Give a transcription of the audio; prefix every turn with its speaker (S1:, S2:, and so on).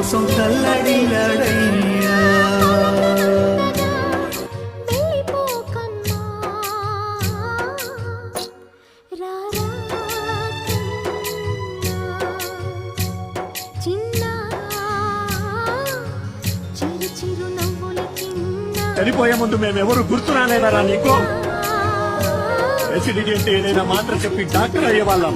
S1: కోసం తల్లడిల్లడయ్యా. చనిపోయే ముందు మేమెవరు గుర్తు రాలేదారా నీకు? ఎసిడిటీ అంటే ఏదైనా మాత్రం చెప్పి డాక్టర్ అయ్యేవాళ్ళం.